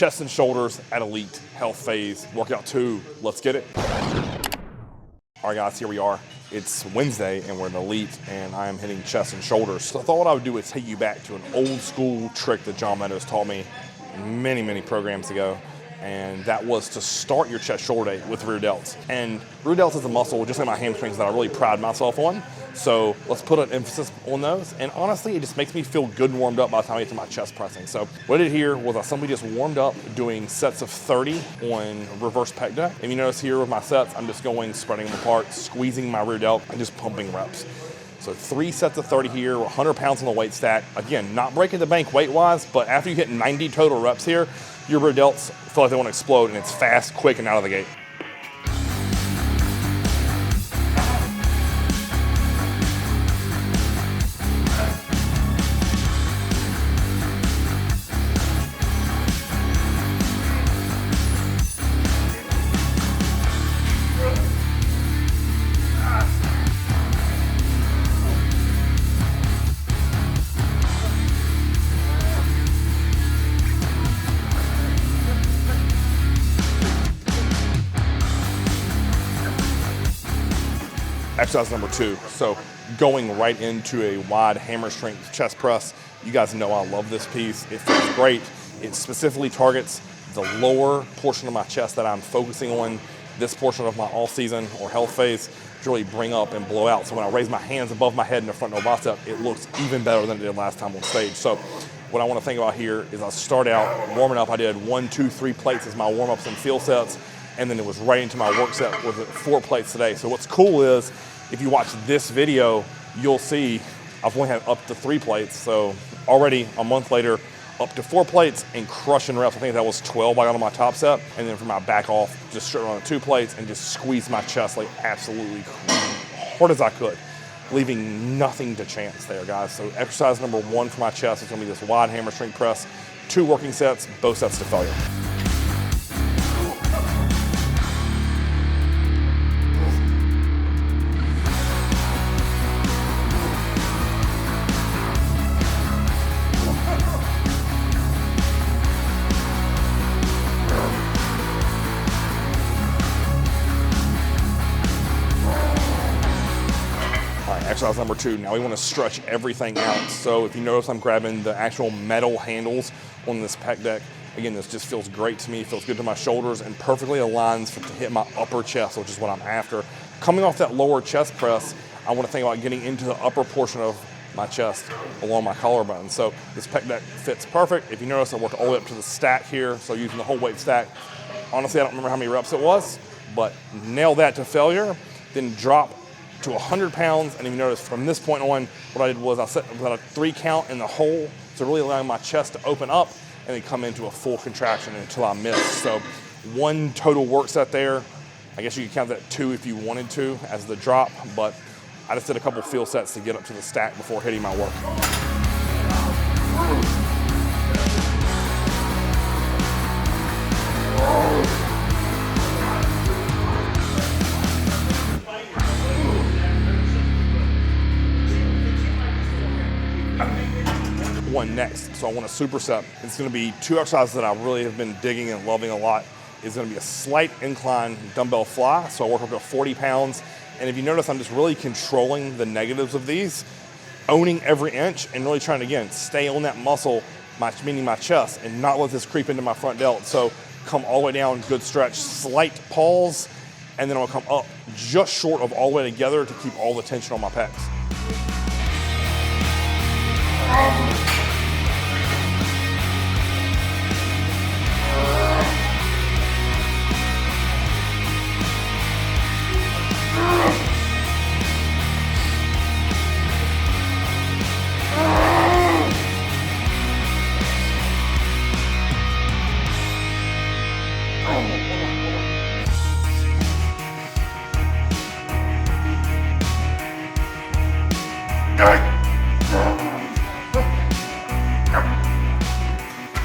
chest and shoulders at elite health phase, workout 2. Let's get it. All right, guys, here we are. It's Wednesday, and we're in elite, and I am hitting chest and shoulders. So I thought what I would do is take you back to an old school trick that John Meadows taught me many programs ago, and that was to start your chest shoulder day with rear delts. And rear delts is a muscle, just like my hamstrings, that I really pride myself on. So let's put an emphasis on those. And honestly, it just makes me feel good and warmed up by the time I get to my chest pressing. So what I did here was I simply just warmed up doing sets of 30 on reverse pec deck. And you notice here with my sets, I'm just going, spreading them apart, squeezing my rear delt, and just pumping reps. So 3 sets of 30 here, 100 pounds on the weight stack. Again, not breaking the bank weight-wise, but after you hit 90 total reps here, your rear delts feel like they want to explode, and it's fast, quick, and out of the gate. Exercise number 2, so going right into a wide hammer strength chest press. You guys know I love this piece. It feels great. It specifically targets the lower portion of my chest that I'm focusing on this portion of my off season or health phase to really bring up and blow out. So when I raise my hands above my head in the front no bicep, it looks even better than it did last time on stage. So what I want to think about here is I start out warming up. I did 1, 2, 3 plates as my warm-ups and field sets, and then it was right into my work set with 4 plates today. So what's cool is, if you watch this video, you'll see I've only had up to 3 plates. So already a month later, up to 4 plates and crushing reps. I think that was 12 I got on my top set. And then for my back off, just straight on 2 plates and just squeeze my chest like absolutely hard as I could, leaving nothing to chance there, guys. So exercise number 1 for my chest is gonna be this wide hammer strength press, 2 working sets, both sets to failure. Exercise number 2, now we want to stretch everything out. So if you notice, I'm grabbing the actual metal handles on this pec deck. Again, this just feels great to me, feels good to my shoulders, and perfectly aligns to hit my upper chest, which is what I'm after. Coming off that lower chest press, I want to think about getting into the upper portion of my chest along my collarbone. So this pec deck fits perfect. If you notice, I worked all the way up to the stack here, so using the whole weight stack. Honestly, I don't remember how many reps it was, but nail that to failure, then drop to 100 pounds, and if you notice from this point on, what I did was I set about a 3 count in the hole to really allow my chest to open up and then come into a full contraction until I miss. So 1 total work set there. I guess you could count that 2 if you wanted to as the drop, but I just did a couple field sets to get up to the stack before hitting my work. One next, so I want a superset. It's going to be 2 exercises that I really have been digging and loving a lot. It's going to be a slight incline dumbbell fly, so I work up to 40 pounds. And if you notice, I'm just really controlling the negatives of these, owning every inch, and really trying to, again, stay on that muscle, meaning my chest, and not let this creep into my front delt. So come all the way down, good stretch, slight pause, and then I'll come up just short of all the way together to keep all the tension on my pecs.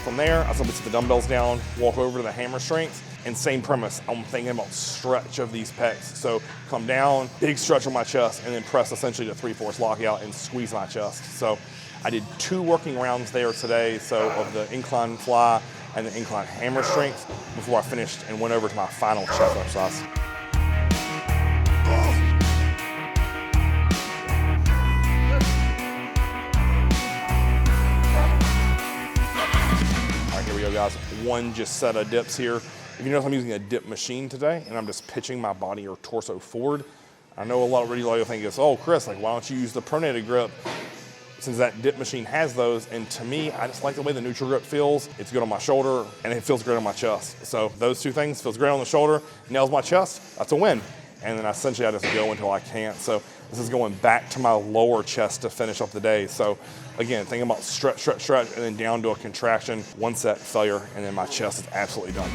From there, I simply set the dumbbells down, walk over to the hammer strength, and same premise. I'm thinking about stretch of these pecs. So come down, big stretch on my chest, and then press essentially the 3/4 lockout and squeeze my chest. So I did 2 working rounds there today, so of the incline fly and the incline hammer strength before I finished and went over to my final chest exercise. All right, here we go, guys. One just set of dips here. If you notice, I'm using a dip machine today, and I'm just pitching my body or torso forward. I know a lot of people think, oh, Chris, like, why don't you use the pronated grip? Since that dip machine has those, and to me, I just like the way the neutral grip feels. It's good on my shoulder, and it feels great on my chest. So those two things, feels great on the shoulder, nails my chest, that's a win. And then essentially I just go until I can't. So this is going back to my lower chest to finish up the day. So again, thinking about stretch, stretch, stretch, and then down to a contraction, one set, failure, and then my chest is absolutely done.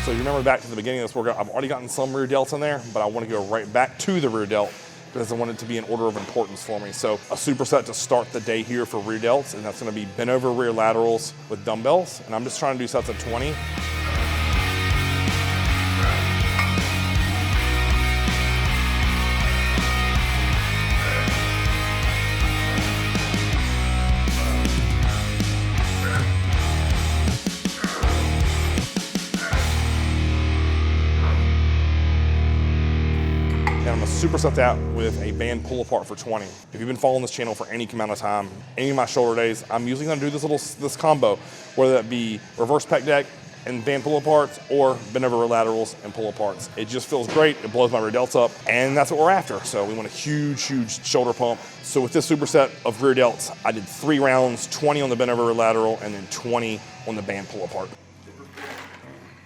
So you remember back to the beginning of this workout, I've already gotten some rear delts in there, but I want to go right back to the rear delt because I want it to be in order of importance for me. So a superset to start the day here for rear delts, and that's going to be bent over rear laterals with dumbbells, and I'm just trying to do sets of 20. Superset that with a band pull apart for 20. If you've been following this channel for any amount of time, any of my shoulder days, I'm usually gonna do this combo, whether that be reverse pec deck and band pull aparts or bend over laterals and pull aparts. It just feels great, it blows my rear delts up, and that's what we're after. So we want a huge, huge shoulder pump. So with this superset of rear delts, I did 3 rounds, 20 on the bend over lateral and then 20 on the band pull apart.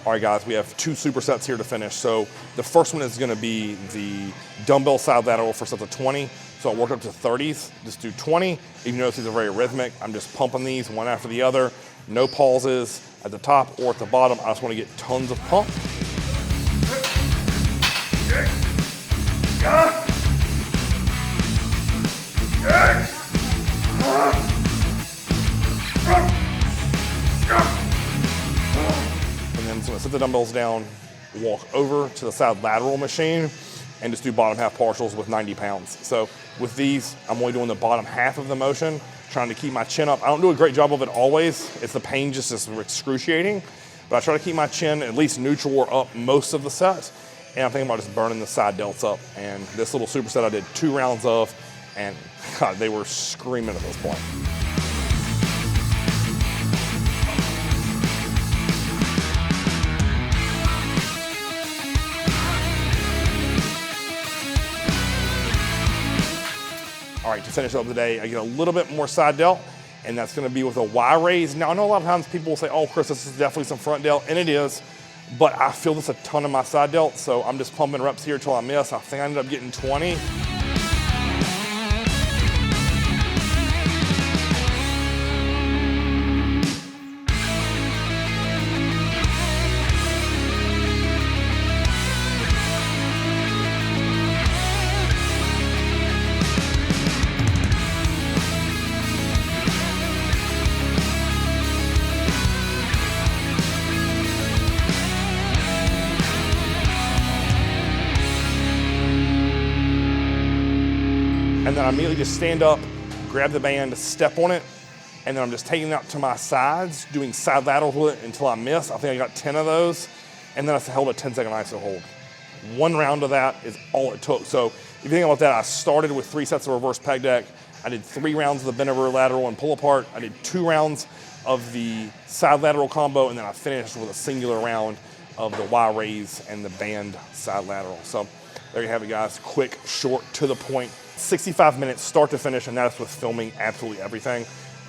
All right, guys, we have 2 supersets here to finish. So the first one is gonna be the dumbbell side lateral for sets of 20. So I'll work up to 30s, just do 20. If you notice these are very rhythmic, I'm just pumping these one after the other. No pauses at the top or at the bottom. I just wanna get tons of pump. So I'm gonna set the dumbbells down, walk over to the side lateral machine, and just do bottom half partials with 90 pounds. So with these, I'm only doing the bottom half of the motion, trying to keep my chin up. I don't do a great job of it always. It's the pain just is excruciating, but I try to keep my chin at least neutral or up most of the set. And I'm thinking about just burning the side delts up. And this little superset I did 2 rounds of, and God, they were screaming at this point. All right, to finish up the day, I get a little bit more side delt, and that's gonna be with a Y raise. Now, I know a lot of times people will say, oh, Chris, this is definitely some front delt, and it is, but I feel this a ton in my side delt, so I'm just pumping reps here till I miss. I think I ended up getting 20. And then I immediately just stand up, grab the band, step on it, and then I'm just taking it out to my sides, doing side laterals with it until I miss. I think I got 10 of those, and then I held a 10-second ISO hold. 1 round of that is all it took. So if you think about that, I started with 3 sets of reverse pec deck. I did 3 rounds of the bend over lateral and pull apart. I did 2 rounds of the side lateral combo, and then I finished with a singular round of the Y raise and the band side lateral. So there you have it, guys. Quick, short, to the point. 65 minutes, start to finish, and that's with filming absolutely everything.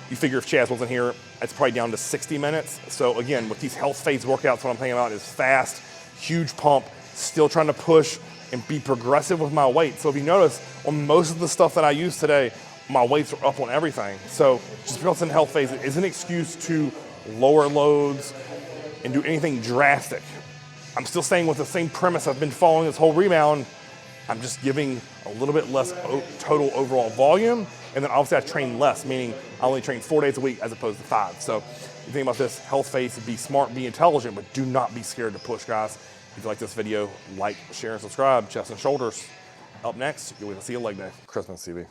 You figure if Chaz wasn't here, it's probably down to 60 minutes. So again, with these health phase workouts, what I'm thinking about is fast, huge pump, still trying to push and be progressive with my weight. So if you notice, on most of the stuff that I use today, my weights are up on everything. So just because in health phase, it is an excuse to lower loads and do anything drastic. I'm still staying with the same premise I've been following this whole rebound. I'm just giving a little bit less total overall volume, and then obviously I train less, meaning I only train 4 days a week as opposed to 5. So you think about this, health phase, be smart, be intelligent, but do not be scared to push, guys. If you like this video, like, share, and subscribe. Chest and shoulders, Up next, you'll see a leg day. Christmas TV.